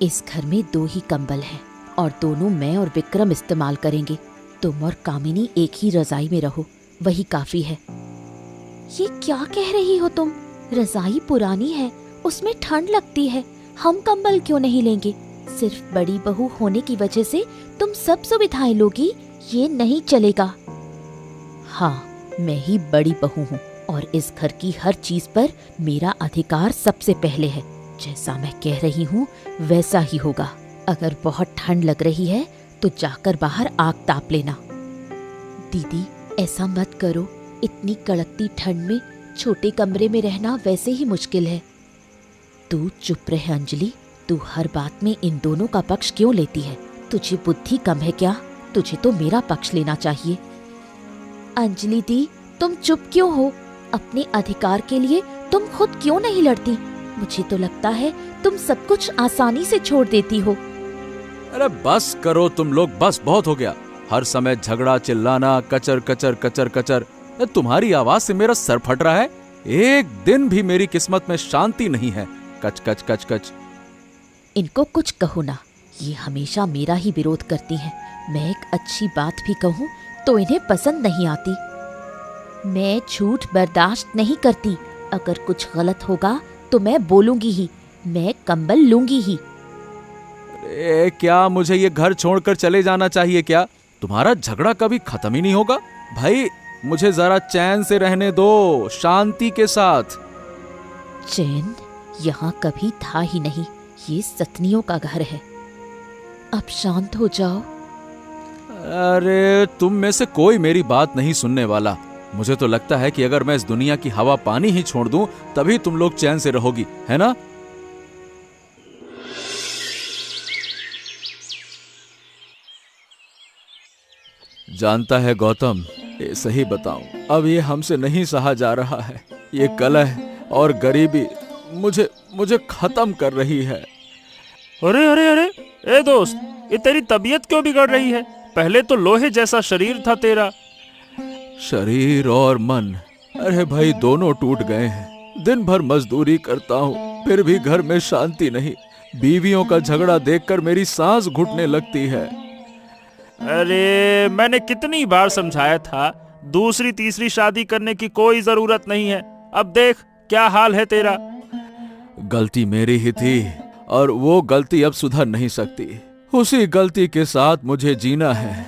इस घर में 2 ही कंबल हैं और दोनों मैं और विक्रम इस्तेमाल करेंगे। तुम और कामिनी एक ही रजाई में रहो, वही काफी है। ये क्या कह रही हो तुम? रजाई पुरानी है, उसमें ठंड लगती है। हम कंबल क्यों नहीं लेंगे? सिर्फ बड़ी बहू होने की वजह से तुम सब सुविधाएं लोगी? ये नहीं चलेगा। हाँ, मैं ही बड़ी बहू हूँ और इस घर की हर चीज पर मेरा अधिकार सबसे पहले है। जैसा मैं कह रही हूँ वैसा ही होगा। अगर बहुत ठंड लग रही है तो जाकर बाहर आग ताप लेना। दीदी, ऐसा मत करो। इतनी कड़कती ठंड में छोटे कमरे में रहना वैसे ही मुश्किल है। तू चुप रह अंजलि। तू हर बात में इन दोनों का पक्ष क्यों लेती है? तुझे बुद्धि कम है क्या? तुझे तो मेरा पक्ष लेना चाहिए। अंजलि दी, तुम चुप क्यों हो? अपने अधिकार के लिए तुम खुद क्यों नहीं लड़ती? मुझे तो लगता है तुम सब कुछ आसानी से छोड़ देती हो। अरे बस करो तुम लोग, बस बहुत हो गया। हर समय झगड़ा, चिल्लाना, कचर कचर कचर कचर। तुम्हारी आवाज से मेरा सर फट रहा है। एक दिन भी मेरी किस्मत में शांति नहीं है। कच कच कच कच। इनको कुछ कहो ना, ये हमेशा मेरा ही विरोध करती हैं। मैं एक अच्छी बात भी कहूँ तो इन्हें पसंद नहीं आती। मैं झूठ बर्दाश्त नहीं करती। अगर कुछ गलत होगा तो मैं बोलूंगी ही। मैं कंबल लूंगी ही। क्या मुझे ये घर छोड़कर चले जाना चाहिए क्या? तुम्हारा झगड़ा कभी खत्म ही नहीं होगा। भाई, मुझे जरा चैन से रहने दो, शांति के साथ। चैन यहाँ कभी था ही नहीं। ये सतनियों का घर है। अब शांत हो जाओ। अरे तुम में से कोई मेरी बात नहीं सुनने वाला। मुझे तो लगता है कि अगर मैं इस दुनिया की हवा पानी ही छोड़ दूं तभी तुम लोग चैन से रहोगी, है ना? जानता है गौतम, ये सही बताऊं, अब ये हमसे नहीं सहा जा रहा है। ये कलह और गरीबी मुझे खत्म कर रही है। अरे अरे अरे, ए दोस्त, ये तेरी तबीयत क्यों बिगड़ रही है? पहले तो लोहे जैसा शरीर था तेरा। शरीर और मन, अरे भाई, दोनों टूट गए हैं। दिन भर मजदूरी करता हूँ, फिर भी घर में शांति नहीं। बीवियों का झगड़ा देखकर मेरी सांस घुटने लगती है। अरे मैंने कितनी बार समझाया था, दूसरी तीसरी शादी करने की कोई जरूरत नहीं है। अब देख क्या हाल है तेरा। गलती मेरी ही थी और वो गलती अब सुधर नहीं सकती। उसी गलती के साथ मुझे जीना है।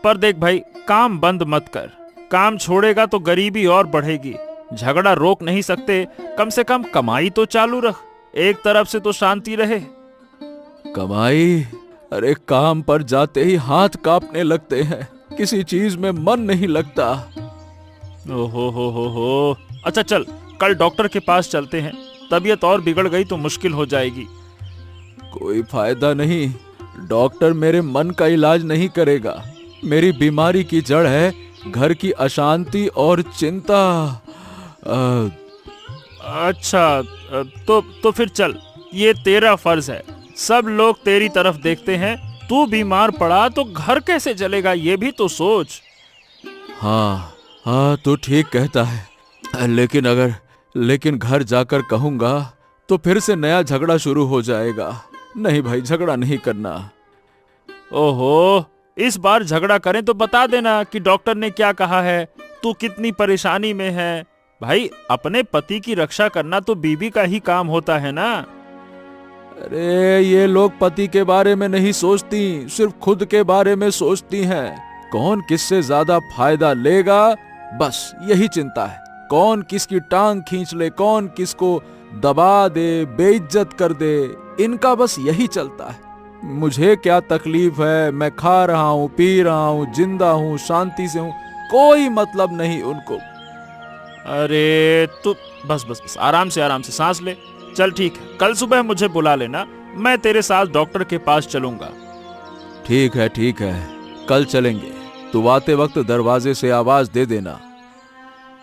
पर देख भाई, काम बंद मत कर। काम छोड़ेगा तो गरीबी और बढ़ेगी। झगड़ा रोक नहीं सकते, कम से कम कमाई तो चालू रख। एक तरफ से तो शांति रहे। कमाई? अरे काम पर जाते ही हाथ कांपने लगते हैं। किसी चीज में मन नहीं लगता। हो। अच्छा चल, कल डॉक्टर के पास चलते हैं। तबीयत और बिगड़ गई तो मुश्किल हो जाएगी। कोई फायदा नहीं। डॉक्टर मेरे मन का इलाज नहीं करेगा। मेरी बीमारी की जड़ है घर की अशांति और चिंता। अच्छा, तो फिर चल, ये तेरा फर्ज है। सब लोग तेरी तरफ देखते हैं। तू बीमार पड़ा तो घर कैसे चलेगा, ये भी तो सोच। हाँ, तू ठीक कहता है। लेकिन घर जाकर कहूंगा तो फिर से नया झगड़ा शुरू हो जाएगा। नहीं भाई, झगड़ा नहीं करना। ओहो, इस बार झगड़ा करें तो बता देना कि डॉक्टर ने क्या कहा है, तू कितनी परेशानी में है। भाई, अपने पति की रक्षा करना तो बीवी का ही काम होता है ना। अरे ये लोग पति के बारे में नहीं सोचती, सिर्फ खुद के बारे में सोचती हैं। कौन किससे ज्यादा फायदा लेगा, बस यही चिंता है। कौन किसकी टांग खींच ले, कौन किसको दबा दे, बेइज्जत कर दे, इनका बस यही चलता है। मुझे क्या तकलीफ है? मैं खा रहा हूँ, पी रहा हूँ, जिंदा हूँ, शांति से हूँ। कोई मतलब नहीं उनको। अरे तू बस आराम से सांस ले। चल ठीक है, कल सुबह मुझे बुला लेना, मैं तेरे साथ डॉक्टर के पास चलूंगा। ठीक है, कल चलेंगे। तू आते वक्त दरवाजे से आवाज दे देना।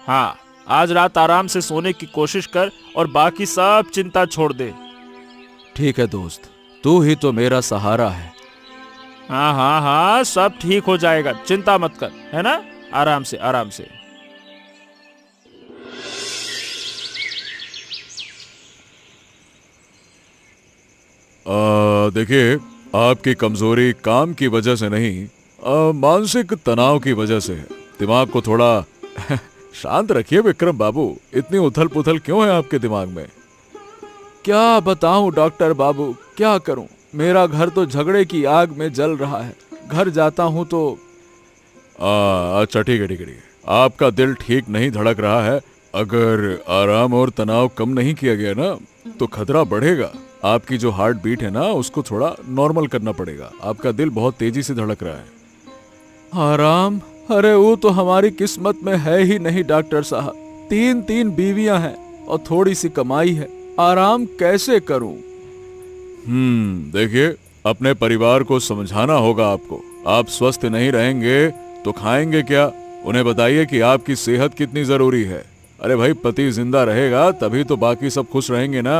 हाँ, आज रात आराम से सोने की कोशिश कर और बाकी सब चिंता छोड़ दे। ठीक है दोस्त, तू ही तो मेरा सहारा है। हाँ, सब ठीक हो जाएगा, चिंता मत कर, है ना? आराम से। देखिए, आपकी कमजोरी काम की वजह से नहीं, मानसिक तनाव की वजह से है। दिमाग को थोड़ा शांत रखिए विक्रम बाबू। इतनी उथल पुथल क्यों है आपके दिमाग में? क्या बताऊं डॉक्टर बाबू, क्या करूं? मेरा घर तो झगड़े की आग में जल रहा है। घर जाता हूं तो अच्छा ठीक है। आपका दिल ठीक नहीं धड़क रहा है। अगर आराम और तनाव कम नहीं किया गया ना तो खतरा बढ़ेगा। आपकी जो हार्ट बीट है ना उसको थोड़ा नॉर्मल करना पड़ेगा। आपका दिल बहुत तेजी से धड़क रहा है। आराम? अरे वो तो हमारी किस्मत में है ही नहीं डॉक्टर साहब। 3 बीवियां हैं और थोड़ी सी कमाई है। आराम कैसे करूं? देखिए, अपने परिवार को समझाना होगा आपको। आप स्वस्थ नहीं रहेंगे तो खाएंगे क्या? उन्हें बताइए कि आपकी सेहत कितनी जरूरी है। अरे भाई, पति जिंदा रहेगा तभी तो बाकी सब खुश रहेंगे ना।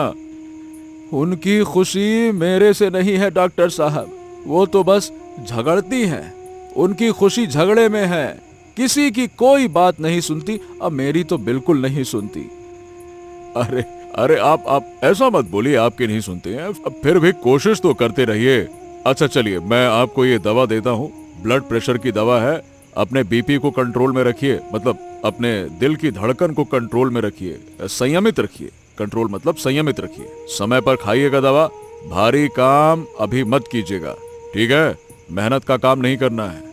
उनकी खुशी मेरे से नहीं है डॉक्टर साहब। वो तो बस झगड़ती हैं। उनकी खुशी झगड़े में है। किसी की कोई बात नहीं सुनती। अब मेरी तो बिल्कुल नहीं सुनती। अरे आप ऐसा मत बोलिए, आपके नहीं सुनते हैं। अब फिर भी कोशिश तो करते रहिए। अच्छा चलिए, मैं आपको ये दवा देता हूँ। ब्लड प्रेशर की दवा है। अपने बीपी को कंट्रोल में रखिए, मतलब अपने दिल की धड़कन को कंट्रोल में रखिए, संयमित रखिए। कंट्रोल मतलब संयमित रखिए। समय पर खाइएगा दवा। भारी काम अभी मत कीजिएगा, ठीक है? मेहनत का काम नहीं करना है।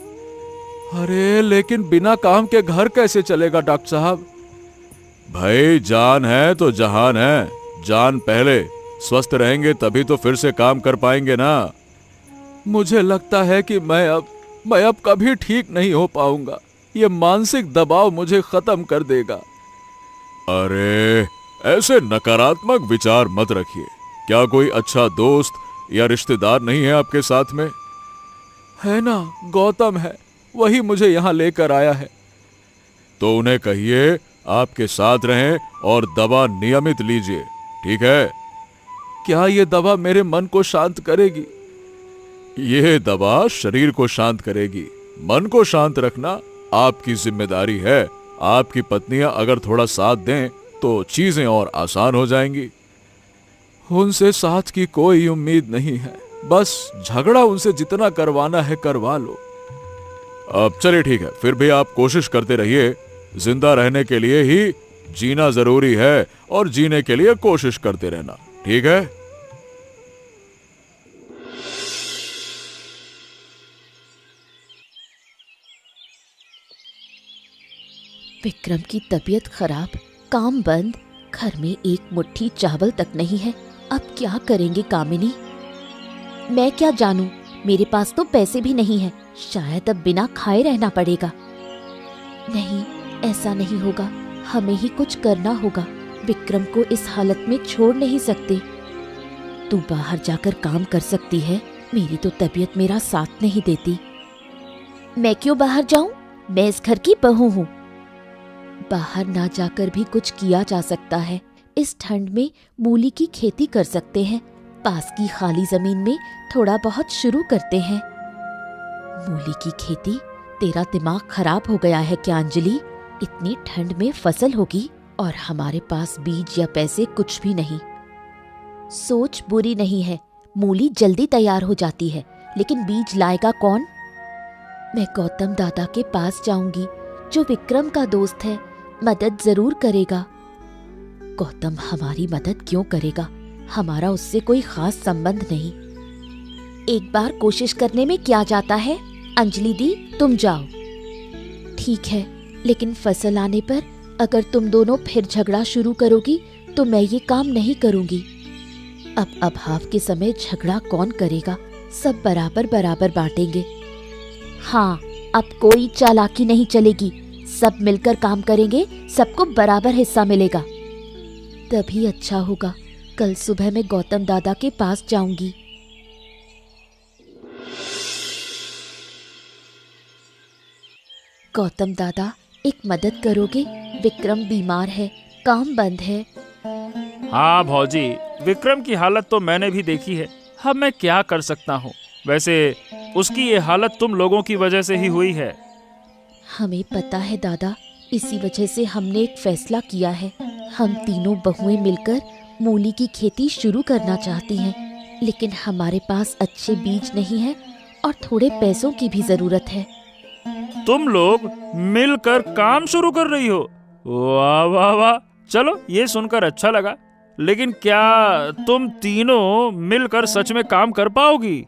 अरे लेकिन बिना काम के घर कैसे चलेगा डॉक्टर साहब? भाई, जान है तो जहान है। जान पहले। स्वस्थ रहेंगे तभी तो फिर से काम कर पाएंगे ना। मुझे लगता है कि मैं अब कभी ठीक नहीं हो पाऊंगा। ये मानसिक दबाव मुझे खत्म कर देगा। अरे ऐसे नकारात्मक विचार मत रखिए। क्या कोई अच्छा दोस्त या रिश्तेदार नहीं है आपके साथ में? है ना, गौतम है। वही मुझे यहाँ लेकर आया है। तो उन्हें कहिए आपके साथ रहें और दवा नियमित लीजिए, ठीक है? क्या ये दवा मेरे मन को शांत करेगी? ये दवा शरीर को शांत करेगी। मन को शांत रखना आपकी जिम्मेदारी है। आपकी पत्नियां अगर थोड़ा साथ दें तो चीजें और आसान हो जाएंगी। उनसे साथ की कोई उम्मीद नहीं है। बस झगड़ा उनसे जितना करवाना है करवा लो। अब चलिए ठीक है, फिर भी आप कोशिश करते रहिए। जिंदा रहने के लिए ही जीना जरूरी है और जीने के लिए कोशिश करते रहना, ठीक है? विक्रम की तबीयत खराब, काम बंद, घर में एक मुट्ठी चावल तक नहीं है। अब क्या करेंगे कामिनी? मैं क्या जानूं, मेरे पास तो पैसे भी नहीं है। शायद अब बिना खाए रहना पड़ेगा। नहीं, ऐसा नहीं होगा। हमें ही कुछ करना होगा। विक्रम को इस हालत में छोड़ नहीं सकते। तू बाहर जाकर काम कर सकती है। मेरी तो तबीयत मेरा साथ नहीं देती। मैं क्यों बाहर जाऊं? मैं इस घर की बहू हूं। बाहर ना जाकर भी कुछ किया जा सकता है। इस ठंड में मूली की खेती कर सकते हैं। पास की खाली जमीन में थोड़ा बहुत शुरू करते हैं। मूली की खेती? तेरा दिमाग खराब हो गया है क्या अंजलि? इतनी ठंड में फसल होगी और हमारे पास बीज या पैसे कुछ भी नहीं। सोच बुरी नहीं है। मूली जल्दी तैयार हो जाती है, लेकिन बीज लाएगा कौन? मैं गौतम दादा के पास जाऊंगी, जो विक्रम का दोस्त है। मदद जरूर करेगा। गौतम हमारी मदद क्यों करेगा? हमारा उससे कोई खास संबंध नहीं। एक बार कोशिश करने में क्या जाता है? अंजलि दी, तुम जाओ। ठीक है, लेकिन फसल आने पर अगर तुम दोनों फिर झगड़ा शुरू करोगी तो मैं ये काम नहीं करूंगी। अब अभाव के समय झगड़ा कौन करेगा? सब बराबर बराबर बांटेंगे। हाँ, अब कोई चालाकी नहीं चलेगी। सब मिलकर काम करेंगे, सबको बराबर हिस्सा मिलेगा। तभी अच्छा होगा। कल सुबह मैं गौतम दादा के पास जाऊंगी। गौतम दादा, एक मदद करोगे? विक्रम बीमार है, काम बंद है। हाँ भौजी, विक्रम की हालत तो मैंने भी देखी है। अब मैं क्या कर सकता हूँ? वैसे उसकी ये हालत तुम लोगों की वजह से ही हुई है। हमें पता है दादा, इसी वजह से हमने एक फैसला किया है। हम तीनों बहुएं मिलकर मूली की खेती शुरू करना चाहती हैं। लेकिन हमारे पास अच्छे बीज नहीं है और थोड़े पैसों की भी जरूरत है। तुम लोग मिलकर काम शुरू कर रही हो? वाह वाह वाह, चलो ये सुनकर अच्छा लगा। लेकिन क्या तुम तीनों मिलकर सच में काम कर पाओगी?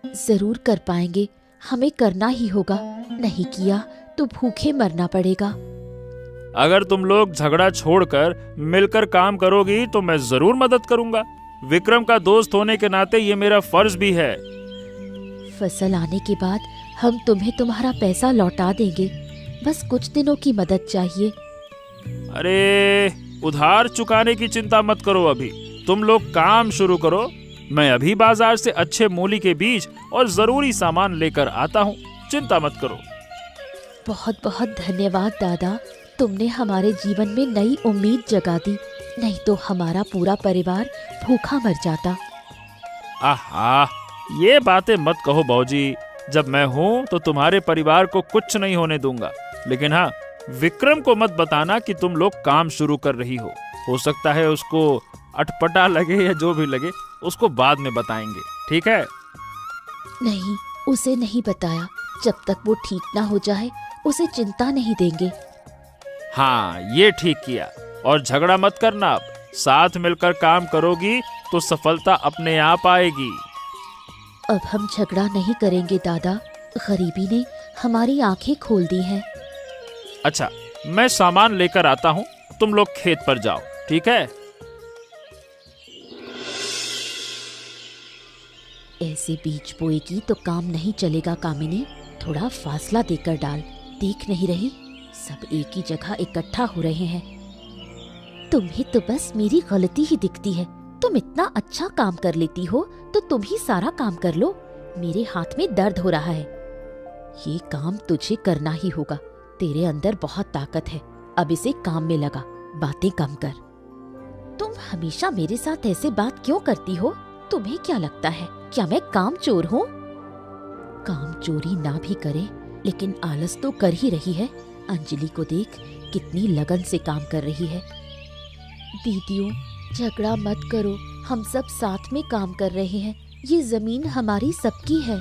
जरूर कर पाएंगे, हमें करना ही होगा, नहीं किया तो भूखे मरना पड़ेगा। अगर तुम लोग झगड़ा छोड़कर मिलकर काम करोगी तो मैं जरूर मदद करूंगा। विक्रम का दोस्त होने के नाते ये मेरा फर्ज भी है। फसल आने के बाद हम तुम्हें तुम्हारा पैसा लौटा देंगे, बस कुछ दिनों की मदद चाहिए। अरे उधार चुकाने की चिंता मत करो, अभी तुम लोग काम शुरू करो। मैं अभी बाजार से अच्छे मूली के बीज और जरूरी सामान लेकर आता हूँ, चिंता मत करो। बहुत बहुत धन्यवाद दादा, तुमने हमारे जीवन में नई उम्मीद जगा दी, नहीं तो हमारा पूरा परिवार भूखा मर जाता। आहा, ये बातें मत कहो बाबूजी, जब मैं हूँ तो तुम्हारे परिवार को कुछ नहीं होने दूंगा। लेकिन हाँ, विक्रम को मत बताना कि तुम लोग काम शुरू कर रही हो सकता है उसको अटपटा लगे या जो भी लगे, उसको बाद में बताएंगे, ठीक है? नहीं, उसे नहीं बताया, जब तक वो ठीक ना हो जाए उसे चिंता नहीं देंगे। हाँ, ये ठीक किया। और झगड़ा मत करना, अब साथ मिलकर काम करोगी तो सफलता अपने आप आएगी। अब हम झगड़ा नहीं करेंगे दादा, गरीबी ने हमारी आंखें खोल दी हैं। अच्छा, मैं सामान लेकर आता हूँ, तुम लोग खेत पर जाओ, ठीक है? ऐसे बीज बोएगी तो काम नहीं चलेगा कामिनी, थोड़ा फासला देकर डाल। देख नहीं रही, सब एक ही जगह इकट्ठा हो रहे हैं। तुम्हें तो बस मेरी गलती ही दिखती है। तुम इतना अच्छा काम कर लेती हो तो तुम ही सारा काम कर लो। मेरे हाथ में दर्द हो रहा है। ये काम तुझे करना ही होगा, तेरे अंदर बहुत ताकत है। अब इसे काम में लगा, बातें कम कर। तुम हमेशा मेरे साथ ऐसे बात क्यों करती हो? तुम्हें क्या लगता है, क्या मैं काम चोर हूँ? काम चोरी ना भी करे लेकिन आलस तो कर ही रही है। अंजलि को देख, कितनी लगन से काम कर रही है। दीदियों, झगड़ा मत करो, हम सब साथ में काम कर रहे हैं। ये जमीन हमारी सबकी है।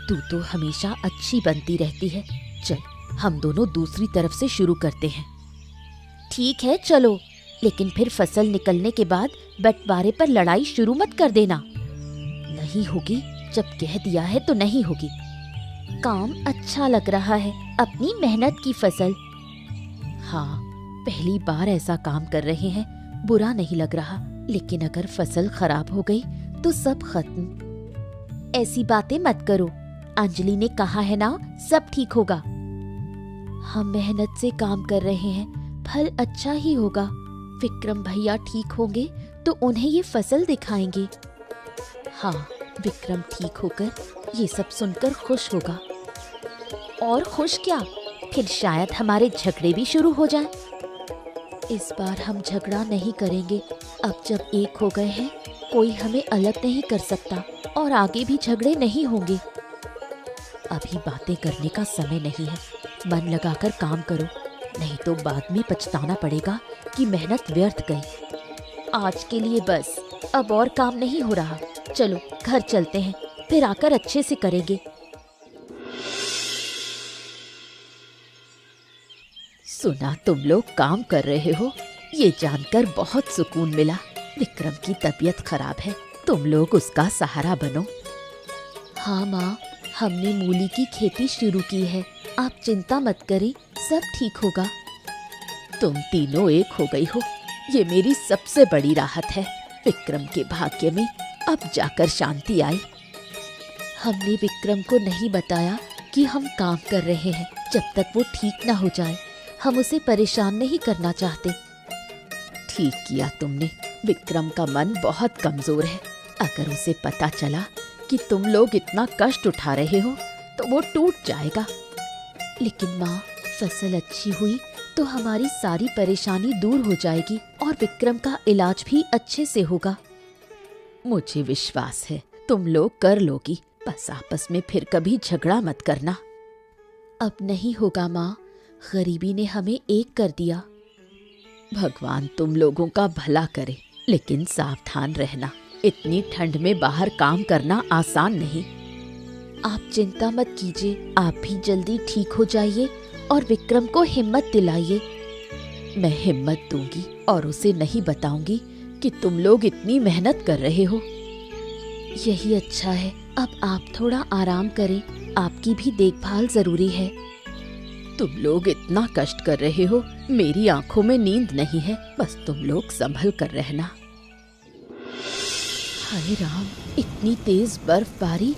तू तो हमेशा अच्छी बनती रहती है। चल, हम दोनों दूसरी तरफ से शुरू करते हैं। ठीक है, चलो, लेकिन फिर फसल निकलने के बाद बंटवारे पर लड़ाई शुरू मत कर देना। नहीं होगी, जब कह दिया है तो नहीं होगी। काम अच्छा लग रहा है, अपनी मेहनत की फसल। हाँ, पहली बार ऐसा काम कर रहे हैं, बुरा नहीं लग रहा। लेकिन अगर फसल खराब हो गई तो सब खत्म। ऐसी बातें मत करो, अंजलि ने कहा है ना, सब ठीक होगा। हम मेहनत से काम कर रहे हैं, फल अच्छा ही होगा। विक्रम भैया ठीक होंगे तो उन्हें ये फसल दिखाएंगे। हाँ, विक्रम ठीक होकर ये सब सुनकर खुश होगा। और खुश क्या, फिर शायद हमारे झगड़े भी शुरू हो जाएं। इस बार हम झगड़ा नहीं करेंगे। अब जब एक हो गए हैं, कोई हमें अलग नहीं कर सकता और आगे भी झगड़े नहीं होंगे। अभी बातें करने का समय नहीं है, मन लगाकर काम करो, नहीं तो बाद में पछताना पड़ेगा कि मेहनत व्यर्थ गई। आज के लिए बस, अब और काम नहीं हो रहा। चलो घर चलते हैं, फिर आकर अच्छे से करेंगे। सुना तुम लोग काम कर रहे हो, ये जानकर बहुत सुकून मिला। विक्रम की तबीयत खराब है, तुम लोग उसका सहारा बनो। हाँ माँ, हमने मूली की खेती शुरू की है, आप चिंता मत करें, सब ठीक होगा। तुम तीनों एक हो गई हो, ये मेरी सबसे बड़ी राहत है। विक्रम के भाग्य में अब जाकर शांति आई। हमने विक्रम को नहीं बताया कि हम काम कर रहे हैं। जब तक वो ठीक ना हो जाए, हम उसे परेशान नहीं करना चाहते। ठीक किया तुमने, विक्रम का मन बहुत कमजोर है। अगर उसे पता चला कि तुम लोग इतना कष्ट उठा रहे हो तो वो टूट जाएगा। लेकिन माँ, फसल अच्छी हुई तो हमारी सारी परेशानी दूर हो जाएगी और विक्रम का इलाज भी अच्छे से होगा। मुझे विश्वास है तुम लोग कर लोगी, बस आपस में फिर कभी झगड़ा मत करना। अब नहीं होगा माँ, गरीबी ने हमें एक कर दिया। भगवान तुम लोगों का भला करे, लेकिन सावधान रहना, इतनी ठंड में बाहर काम करना आसान नहीं। आप चिंता मत कीजिए, आप भी जल्दी ठीक हो जाइए और विक्रम को हिम्मत दिलाइए। मैं हिम्मत दूंगी और उसे नहीं बताऊंगी कि तुम लोग इतनी मेहनत कर रहे हो। यही अच्छा है। अब आप थोड़ा आराम करें, आपकी भी देखभाल जरूरी है। तुम लोग इतना कष्ट कर रहे हो, मेरी आंखों में नींद नहीं है। बस तुम लोग संभल कर रहना। हाय राम, इतनी तेज बर्फबारी,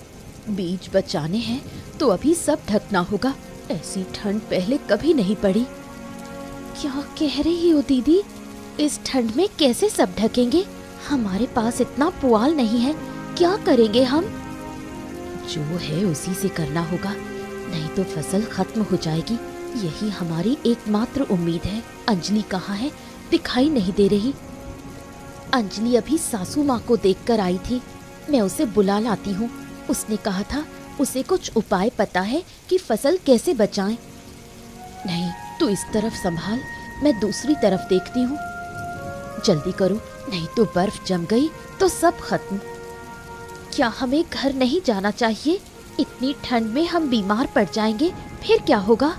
बीज बचाने हैं तो अभी सब ढकना होगा। ऐसी ठंड पहले कभी नहीं पड़ी। क्या कह रही हो दीदी? इस ठंड में कैसे सब ढकेंगे? हमारे पास इतना पुआल नहीं है, क्या करेंगे हम? जो है उसी से करना होगा, नहीं तो फसल खत्म हो जाएगी। यही हमारी एकमात्र उम्मीद है। अंजलि कहाँ है? दिखाई नहीं दे रही। अंजलि अभी सासू माँ को देखकर आई थी, मैं उसे बुला लाती हूँ। उसने कहा था उसे कुछ उपाय पता है कि फसल कैसे बचाएं। नहीं, तू इस तरफ संभाल, मैं दूसरी तरफ देखती हूँ। जल्दी करो, नहीं तो बर्फ जम गई तो सब खत्म। क्या हमें घर नहीं जाना चाहिए? इतनी ठंड में हम बीमार पड़ जाएंगे, फिर क्या होगा?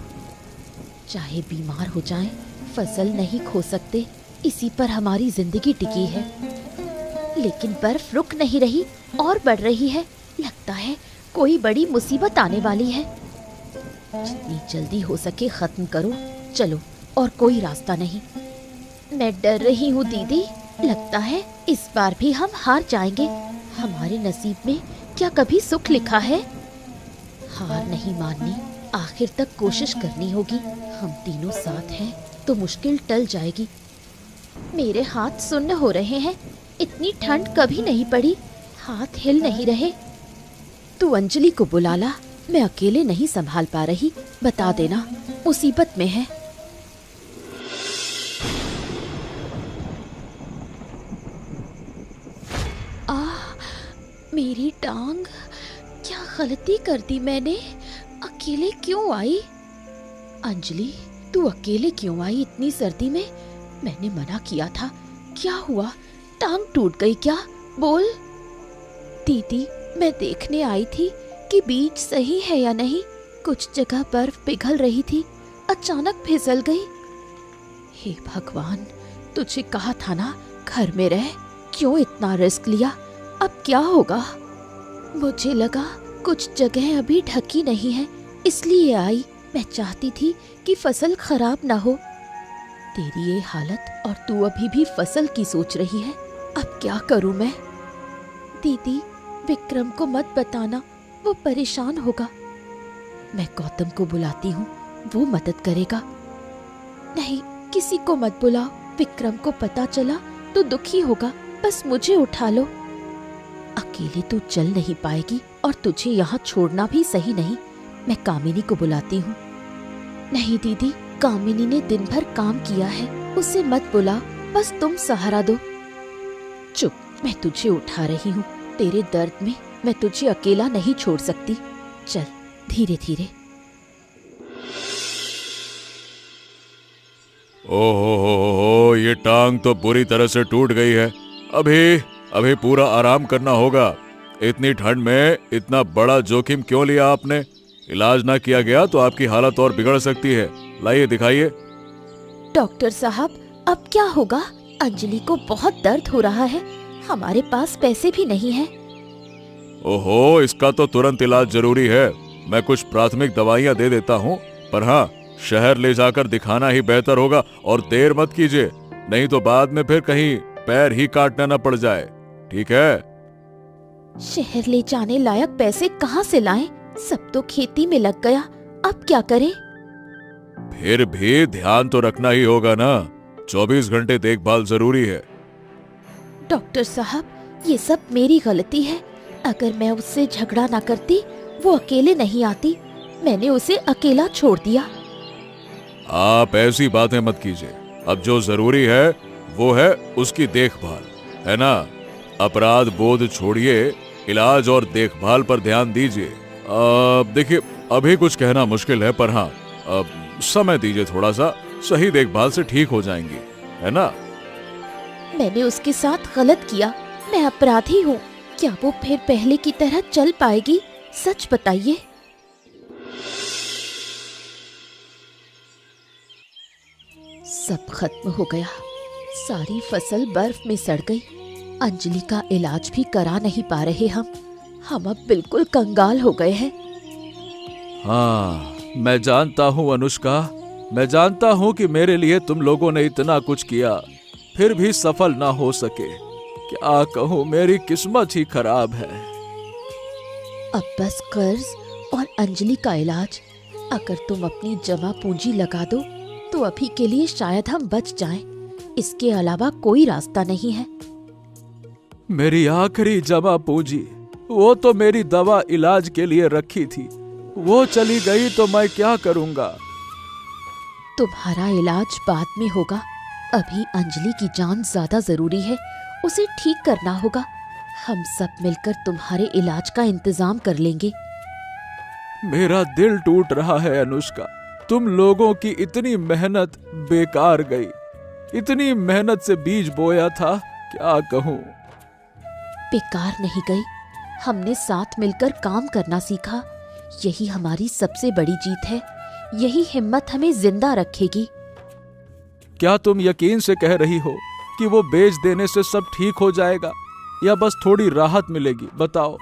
चाहे बीमार हो जाएं, फसल नहीं खो सकते, इसी पर हमारी जिंदगी टिकी है। लेकिन बर्फ रुक नहीं रही और बढ़ रही है। लगता है कोई बड़ी मुसीबत आने वाली है। जितनी जल्दी हो सके खत्म करो। चलो, और कोई रास्ता नहीं। मैं डर रही हूँ दीदी, लगता है इस बार भी हम हार जाएंगे। हमारे नसीब में क्या कभी सुख लिखा है? हार नहीं माननी, आखिर तक कोशिश करनी होगी। हम तीनों साथ हैं तो मुश्किल टल जाएगी। मेरे हाथ सुन्न हो रहे हैं, इतनी ठंड कभी नहीं पड़ी, हाथ हिल नहीं रहे। तू अंजलि को बुला ला, मैं अकेले नहीं संभाल पा रही। बता देना, मुसीबत में है। मेरी टांग, क्या गलती कर दी मैंने? अकेले क्यों आई? अंजलि, तू अकेले क्यों आई इतनी सर्दी में? मैंने मना किया था। क्या हुआ? टांग टूट गई क्या? बोल। दीदी, मैं देखने आई थी कि बीज सही है या नहीं। कुछ जगह बर्फ पिघल रही थी, अचानक फिसल गई। हे भगवान, तुझे कहा था ना घर में रह, क्यों इतना रिस्क लिया? अब क्या होगा? मुझे लगा कुछ जगह अभी ढकी नहीं है, इसलिए आई। मैं चाहती थी कि फसल खराब ना हो। तेरी ये हालत और तू अभी भी फसल की सोच रही है। अब क्या करूं मैं? दीदी, विक्रम को मत बताना, वो परेशान होगा। मैं गौतम को बुलाती हूँ, वो मदद करेगा। नहीं, किसी को मत बुलाओ, विक्रम को पता चला तो दुखी होगा। बस मुझे उठा लो। अकेले तू चल नहीं पाएगी और तुझे यहाँ छोड़ना भी सही नहीं। मैं कामिनी को बुलाती हूँ। नहीं दीदी, कामिनी ने दिन भर काम किया है, उसे मत बुलाओ, बस तुम सहारा दो। चुप, मैं तुझे उठा रही हूँ। तेरे दर्द में मैं तुझे अकेला नहीं छोड़ सकती। चल धीरे धीरे। ओहो, ये टांग तो बुरी तरह से टूट गई है। अभी पूरा आराम करना होगा। इतनी ठंड में इतना बड़ा जोखिम क्यों लिया आपने? इलाज ना किया गया तो आपकी हालत और बिगड़ सकती है। लाइए, दिखाइए। डॉक्टर साहब, अब क्या होगा? अंजलि को बहुत दर्द हो रहा है, हमारे पास पैसे भी नहीं है। ओहो, इसका तो तुरंत इलाज जरूरी है। मैं कुछ प्राथमिक दवाइयाँ दे देता हूँ, पर हाँ, शहर ले जाकर दिखाना ही बेहतर होगा। और देर मत कीजिए, नहीं तो बाद में फिर कहीं पैर ही काटना न पड़ जाए। ठीक है? शहर ले जाने लायक पैसे कहाँ से लाएं? सब तो खेती में लग गया, अब क्या करें? फिर भी ध्यान तो रखना ही होगा ना। 24 घंटे देखभाल जरूरी है। डॉक्टर साहब, ये सब मेरी गलती है। अगर मैं उससे झगड़ा ना करती, वो अकेले नहीं आती। मैंने उसे अकेला छोड़ दिया। आप ऐसी बातें मत कीजिए। अब जो जरूरी है वो है उसकी देखभाल, है ना? अपराध बोध छोड़िए, इलाज और देखभाल पर ध्यान दीजिए। देखिए, अभी कुछ कहना मुश्किल है, पर हाँ, समय दीजिए थोड़ा सा। सही देखभाल से ठीक हो जाएंगी, है ना? मैंने उसके साथ गलत किया, मैं अपराधी हूँ। क्या वो फिर पहले की तरह चल पाएगी? सच बताइए। सब खत्म हो गया। सारी फसल बर्फ में सड़ गई। अंजलि का इलाज भी करा नहीं पा रहे हम अब बिल्कुल कंगाल हो गए हैं। हाँ, मैं जानता हूँ अनुष्का, मैं जानता हूँ कि मेरे लिए तुम लोगों ने इतना कुछ किया, फिर भी सफल ना हो सके। क्या कहूँ, मेरी किस्मत ही खराब है। अब बस कर्ज और अंजलि का इलाज। अगर तुम अपनी जमा पूंजी लगा दो तो अभी के लिए शायद हम बच जाएं। इसके अलावा कोई रास्ता नहीं है। मेरी आखिरी जमा पूंजी, वो तो मेरी दवा इलाज के लिए रखी थी, वो चली गई तो मैं क्या करूंगा? तुम्हारा इलाज बाद में होगा। अभी अंजलि की जान ज्यादा जरूरी है, उसे ठीक करना होगा। हम सब मिलकर तुम्हारे इलाज का इंतजाम कर लेंगे। मेरा दिल टूट रहा है अनुष्का, तुम लोगों की इतनी मेहनत बेकार गई। इतनी मेहनत से बीज बोया था, क्या कहूँ। बेकार नहीं गई। हमने साथ मिलकर काम करना सीखा। यही हमारी सबसे बड़ी जीत है। यही हिम्मत हमें जिंदा रखेगी। क्या तुम यकीन से कह रही हो कि वो बेच देने से सब ठीक हो जाएगा, या बस थोड़ी राहत मिलेगी? बताओ।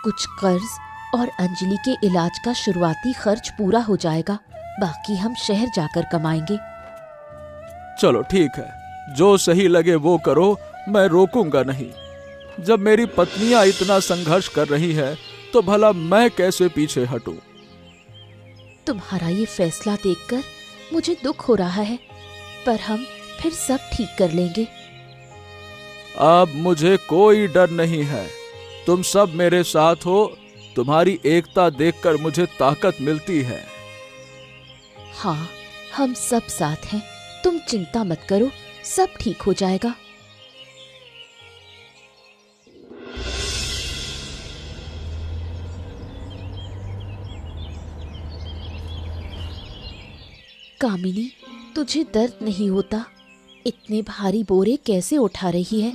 कुछ कर्ज और अंजलि के इलाज का शुरुआती खर्च पूरा हो जाएगा, बाकी हम शहर जाकर कमाएंगे। चलो ठीक है, जो सही लगे वो करो, मैं रोकूंगा नहीं। जब मेरी पत्नियां इतना संघर्ष कर रही हैं, तो भला मैं कैसे पीछे हटूं? तुम्हारा ये फैसला देखकर मुझे दुख हो रहा है, पर हम फिर सब ठीक कर लेंगे। अब मुझे कोई डर नहीं है। तुम सब मेरे साथ हो। तुम्हारी एकता देखकर मुझे ताकत मिलती है। हाँ, हम सब साथ हैं। तुम चिंता मत करो, सब ठीक हो जाएगा। कामिनी, तुझे दर्द नहीं होता? इतने भारी बोरे कैसे उठा रही है?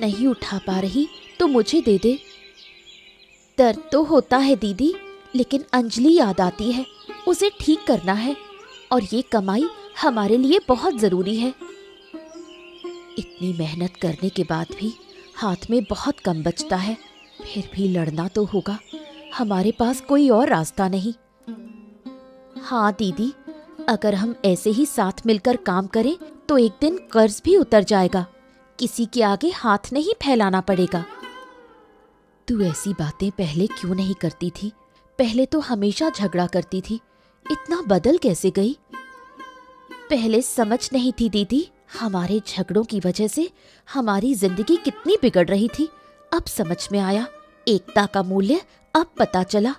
नहीं उठा पा रही तो मुझे दे दे। दर्द तो होता है दीदी, लेकिन अंजलि याद आती है। उसे ठीक करना है और ये कमाई हमारे लिए बहुत जरूरी है। इतनी मेहनत करने के बाद भी हाथ में बहुत कम बचता है। फिर भी लड़ना तो होगा, हमारे पास कोई और रास्ता नहीं। हाँ दीदी, अगर हम ऐसे ही साथ मिलकर काम करें तो एक दिन कर्ज भी उतर जाएगा। किसी के आगे हाथ नहीं फैलाना पड़ेगा। तू ऐसी बातें पहले क्यों नहीं करती थी? पहले तो हमेशा झगड़ा करती थी, इतना बदल कैसे गई? पहले समझ नहीं थी दीदी, हमारे झगड़ों की वजह से हमारी जिंदगी कितनी बिगड़ रही थी। अब समझ में आया, एकता का मूल्य अब पता चला।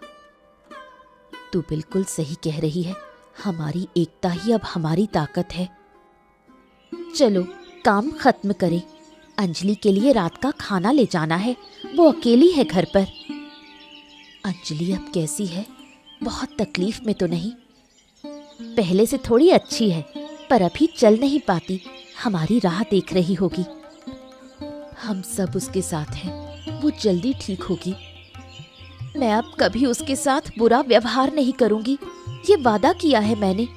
तू बिल्कुल सही कह रही है, हमारी एकता ही अब हमारी ताकत है। चलो काम खत्म करें। अंजलि के लिए रात का खाना ले जाना है, वो अकेली है घर पर। अंजलि अब कैसी है? बहुत तकलीफ में तो नहीं? पहले से थोड़ी अच्छी है, पर अभी चल नहीं पाती। हमारी राह देख रही होगी। हम सब उसके साथ हैं, वो जल्दी ठीक होगी। मैं अब कभी उसके साथ बुरा व्यवहार नहीं करूंगी, ये वादा किया है मैंने।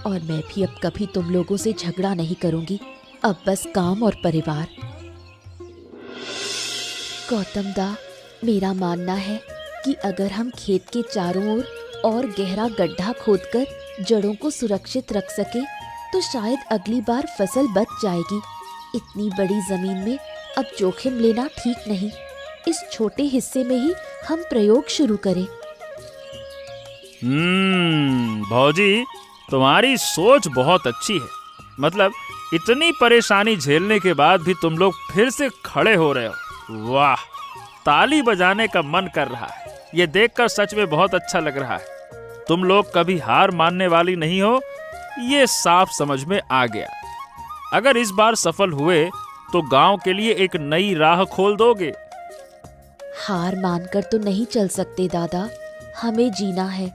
और मैं भी अब कभी तुम लोगों से झगड़ा नहीं करूंगी। अब बस काम और परिवार। गौतम दा, मेरा मानना है कि अगर हम खेत के चारों ओर और गहरा गड्ढा खोदकर जड़ों को सुरक्षित रख सके तो शायद अगली बार फसल बच जाएगी। इतनी बड़ी जमीन में अब जोखिम लेना ठीक नहीं। इस छोटे हिस्से में ही हम प्रयोग शुरू करें। भौजी, तुम्हारी सोच बहुत अच्छी है। मतलब इतनी परेशानी झेलने के बाद भी तुम लोग फिर से खड़े हो रहे हो। वाह, ताली बजाने का मन कर रहा है। ये देखकर सच में बहुत अच्छा लग रहा है। तुम लोग कभी हार मानने वाली नहीं हो, ये साफ समझ में आ गया। अगर इस बार सफल हुए तो गांव के लिए एक नई राह खोल दोगे। हार मानकर तो नहीं चल सकते दादा, हमें जीना है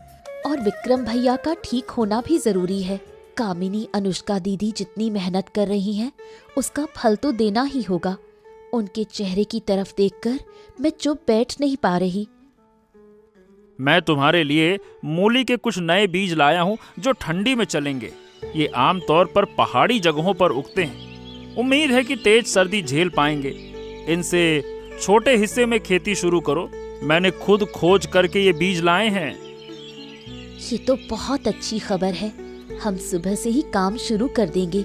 और विक्रम भैया का ठीक होना भी जरूरी है। कामिनी, अनुष्का दीदी जितनी मेहनत कर रही हैं, उसका फल तो देना ही होगा। उनके चेहरे की तरफ देखकर मैं चुप बैठ नहीं पा रही। मैं तुम्हारे लिए मूली के कुछ नए बीज लाया हूँ जो ठंडी में चलेंगे। ये आमतौर पर पहाड़ी जगहों पर उगते हैं। उम्मीद है कि तेज सर्दी झेल पाएंगे। इनसे छोटे हिस्से में खेती शुरू करो। मैंने खुद खोज करके ये बीज लाए हैं। ये तो बहुत अच्छी खबर है। हम सुबह से ही काम शुरू कर देंगे।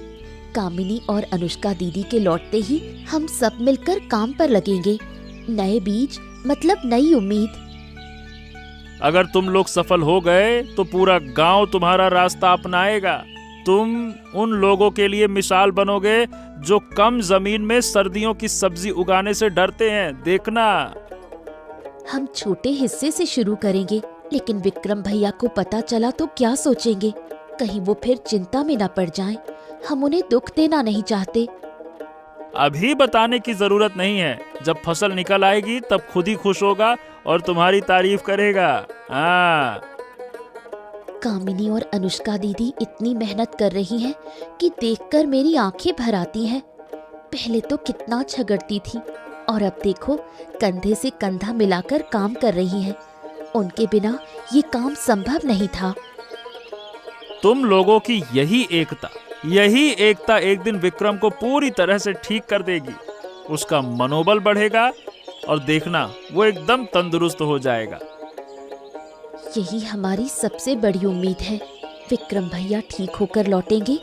कामिनी और अनुष्का दीदी के लौटते ही हम सब मिलकर काम पर लगेंगे। नए बीज मतलब नई उम्मीद। अगर तुम लोग सफल हो गए तो पूरा गांव तुम्हारा रास्ता अपनाएगा। तुम उन लोगों के लिए मिसाल बनोगे जो कम जमीन में सर्दियों की सब्जी उगाने से डरते हैं। देखना। हम छोटे हिस्से से शुरू करेंगे, लेकिन विक्रम भैया को पता चला तो क्या सोचेंगे? कहीं वो फिर चिंता में न पड़ जाएं। हम उन्हें दुख देना नहीं चाहते। अभी बताने की जरूरत नहीं है। जब फसल निकल आएगी तब खुद ही खुश होगा और तुम्हारी तारीफ करेगा। हाँ। कामिनी और अनुष्का दीदी इतनी मेहनत कर रही हैं कि देखकर मेरी आंखें भर आती हैं। पहले तो कितना झगड़ती थी और अब देखो कंधे से कंधा मिलाकर काम कर रही हैं। उनके बिना ये काम संभव नहीं था। तुम लोगों की यही एकता एक दिन विक्रम को पूरी तरह से ठीक कर देगी। उसका मनोबल बढ़ेगा और देखना वो एकदम तंदुरुस्त हो जाएगा। यही हमारी सबसे बड़ी उम्मीद है। विक्रम भैया ठीक होकर लौटेंगे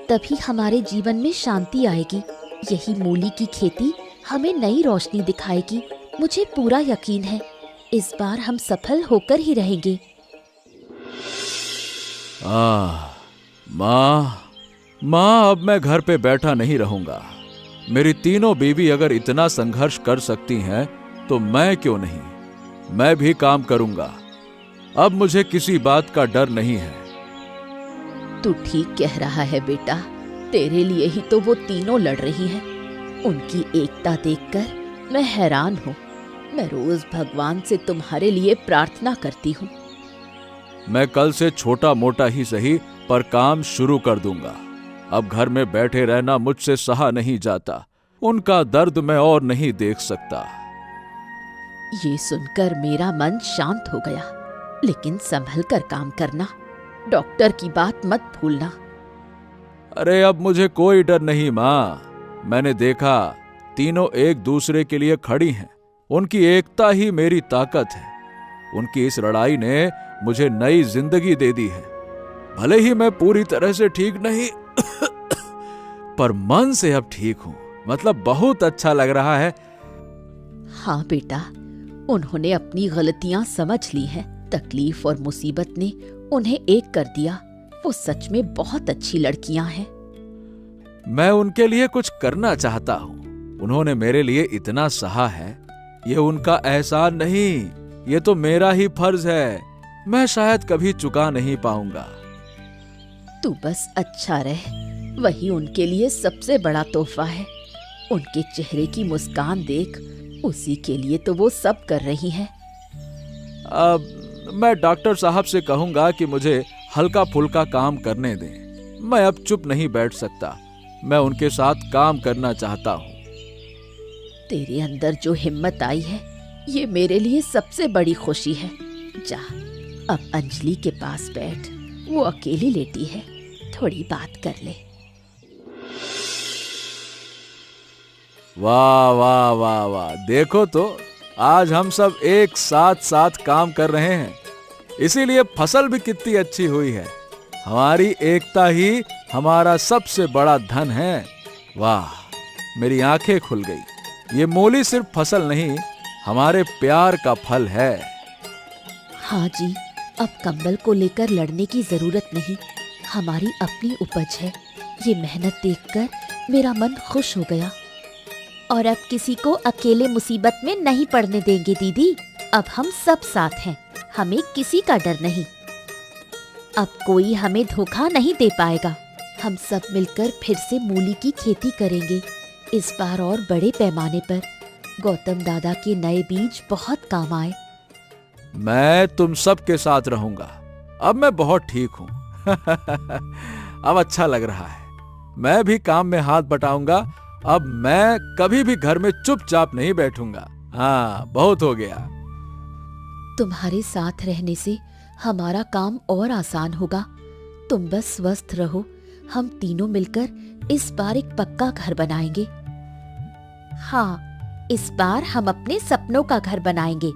तभी हमारे जीवन में शांति आएगी। यही मूली की खेती हमें नई रोशनी दिखाएगी। मुझे पूरा यकीन है इस बार हम सफल होकर ही रहेंगे। माँ, अब मैं घर पे बैठा नहीं रहूंगा। मेरी तीनों बीवी अगर इतना संघर्ष कर सकती हैं तो मैं क्यों नहीं? मैं भी काम करूंगा। अब मुझे किसी बात का डर नहीं है। तू ठीक कह रहा है बेटा। तेरे लिए ही तो वो तीनों लड़ रही हैं। उनकी एकता देखकर मैं हैरान हूँ। मैं रोज भगवान से तुम्हारे लिए प्रार्थना करती हूँ। मैं कल से छोटा मोटा ही सही पर काम शुरू कर दूंगा। अब घर में बैठे रहना मुझसे सहा नहीं जाता। उनका दर्द मैं और नहीं देख सकता। ये सुनकर मेरा मन शांत हो गया। लेकिन संभल कर काम करना। डॉक्टर की बात मत भूलना। अरे अब मुझे कोई डर नहीं माँ। मैंने देखा तीनों एक दूसरे के लिए खड़ी हैं। उनकी एकता ही मेरी ताकत है। उनकी इस लड़ाई ने मुझे नई जिंदगी दे दी है। भले ही मैं पूरी तरह से ठीक नहीं पर मन से अब ठीक हूं। मतलब बहुत अच्छा लग रहा है। हाँ बेटा, उन्होंने अपनी गलतियां समझ ली हैं। तकलीफ और मुसीबत ने उन्हें एक कर दिया। वो सच में बहुत अच्छी लड़कियां हैं। मैं उनके लिए कुछ करना चाहता हूँ। उन्होंने मेरे लिए इतना सहा है। ये उनका एहसान नहीं, ये तो मेरा ही फर्ज है। मैं शायद कभी चुका नहीं पाऊंगा। तू बस अच्छा रह, वही उनके लिए सबसे बड़ा तोहफा है। उनके चेहरे की मुस्कान देख, उसी के लिए तो वो सब कर रही हैं। अब मैं डॉक्टर साहब से कहूंगा कि मुझे हल्का फुल्का काम करने दें। मैं अब चुप नहीं बैठ सकता। मैं उनके साथ काम करना चाहता हूँ। तेरे अंदर जो हिम्मत आई है, ये मेरे लिए सबसे बड़ी खुशी है। जा, अब अंजलि के पास बैठ। वो अकेली लेटी है, थोड़ी बात कर ले। वाह वाह वाह वाह, देखो तो आज हम सब एक साथ काम कर रहे हैं। इसीलिए फसल भी कितनी अच्छी हुई है। हमारी एकता ही हमारा सबसे बड़ा धन है। वाह, मेरी आंखें खुल गई। ये मूली सिर्फ फसल नहीं, हमारे प्यार का फल है। हाँ जी, अब कंबल को लेकर लड़ने की जरूरत नहीं। हमारी अपनी उपज है। ये मेहनत देखकर मेरा मन खुश हो गया। और अब किसी को अकेले मुसीबत में नहीं पड़ने देंगे दीदी। अब हम सब साथ हैं, हमें किसी का डर नहीं। अब कोई हमें धोखा नहीं दे पाएगा। हम सब मिलकर फिर से मूली की खेती करेंगे, इस बार और बड़े पैमाने पर। गौतम दादा के नए बीज बहुत काम आए। मैं तुम सब के साथ रहूंगा। अब मैं बहुत ठीक हूँ। अब अच्छा लग रहा है। मैं भी काम में हाथ बटाऊंगा अब मैं कभी भी घर में चुपचाप नहीं बैठूंगा। हाँ, बहुत हो गया। तुम्हारे साथ रहने से हमारा काम और आसान होगा। तुम बस स्वस्थ रहो, हम तीनों मिलकर इस बार एक पक्का घर बनाएंगे। हाँ, इस बार हम अपने सपनों का घर बनाएंगे।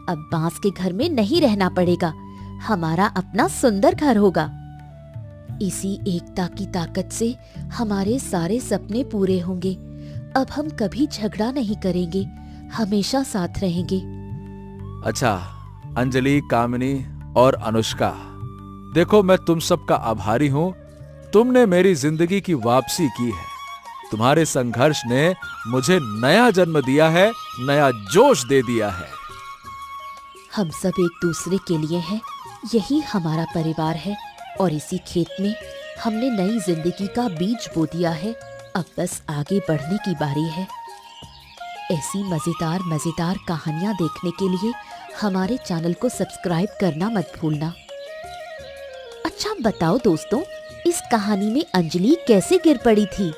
अब बांस के घर में नहीं रहना पड़ेगा, हमारा अपना सुंदर घर होगा। इसी एकता की ताकत से हमारे सारे सपने पूरे होंगे। अब हम कभी झगड़ा नहीं करेंगे, हमेशा साथ रहेंगे। अच्छा अंजलि, कामिनी और अनुष्का, देखो मैं तुम सबका आभारी हूं। तुमने मेरी जिंदगी की वापसी की है। तुम्हारे संघर्ष ने मुझे नया जन्म दिया है, नया जोश दे दिया है। हम सब एक दूसरे के लिए हैं, यही हमारा परिवार है और इसी खेत में हमने नई जिंदगी का बीज बो दिया है। अब बस आगे बढ़ने की बारी है। ऐसी मजेदार कहानियां देखने के लिए हमारे चैनल को सब्सक्राइब करना मत भूलना। अच्छा बताओ दोस्तों, इस कहानी में अंजलि कैसे गिर पड़ी थी?